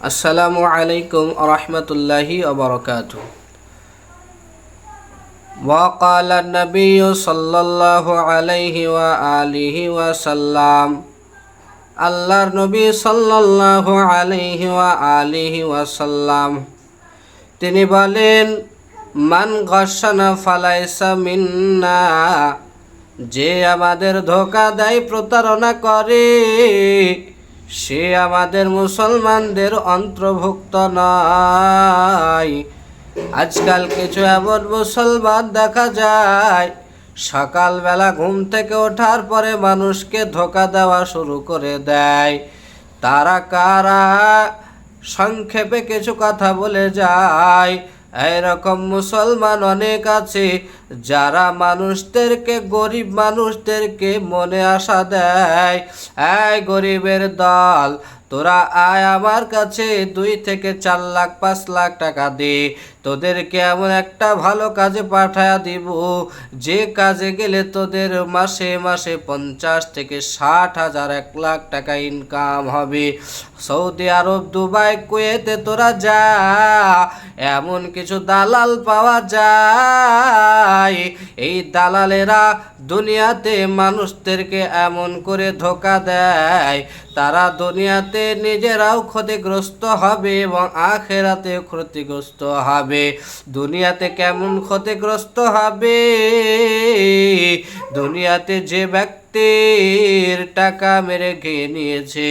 আসসালামু আলাইকুম রহমতুল্লাহি ওবরকাতুহু। ওয়াকাল নবী সাল্লাল্লাহু আলাইহি ওয়া আলিহি ওয়াসাল্লাম, আল্লাহর নবী সাল্লাল্লাহু আলাইহি ওয়া আলিহি ওয়াসাল্লাম তিনি বলেন, মান গাশানা ফালাইসা মিন্না, যে আমাদের ধোঁকা দেয়, প্রতারণা করে, সে আমাদের মুসলমানদের অন্তর্ভুক্ত নয়। আজকাল কিছু এমন মুসলমান দেখা যায়, সকালবেলা ঘুম থেকে ওঠার পরে মানুষকে ধোঁকা দেওয়া শুরু করে দেয়। তারা কারা? সংক্ষেপে কিছু কথা বলে যায়। এরকম মুসলমান অনেক আছে যারা মানুষদেরকে, গরিব মানুষদেরকে মনে আশা দেয়, এই গরিবের দল, তোরা আয় আমার কাছে, 2 থেকে 4 লাখ 5 লাখ টাকা দে, তোদেরকে এমন একটা ভালো কাজে পাঠায়া দিব, যে কাজে গেলে তোদের মাসে মাসে 50 থেকে 60 হাজার 1 লাখ টাকা ইনকাম হবে। সৌদি আরব, দুবাই, কুয়েতে তোরা যা, এমন কিছু দালাল পাওয়া যায়। এই দালালেরা দুনিয়াতে মানুষদেরকে এমন করে ধোঁকা দেয়, তারা দুনিয়াতে নিজেরাও ক্ষতিগ্রস্ত হবে এবং আখেরাতে ক্ষতিগ্রস্ত হবে। দুনিয়াতে কেমন ক্ষতিগ্রস্ত হবে? দুনিয়াতে যে ব্যক্তির টাকা মেরে খেয়ে নিয়েছে,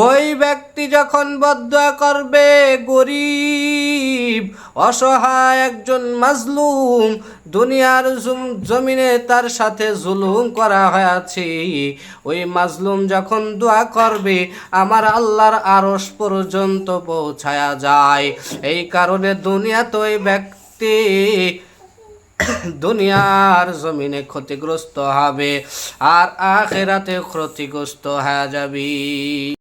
ওই ব্যক্তি যখন বদদুয়া করবে, গরিব অসহায় একজন মাজলুম, দুনিয়ার জমিনে তার সাথে জুলুম করা হয়েছে, ওই মাজলুম যখন দোয়া করবে, আমার আল্লাহর আরশ পর্যন্ত পৌঁছায়া যায়। এই কারণে দুনিয়াতে ওই ব্যক্তি দুনিয়ার জমিনে ক্ষতিগ্রস্ত হবে আর আখিরাতে ক্ষতিগ্রস্ত হয়ে যাবে।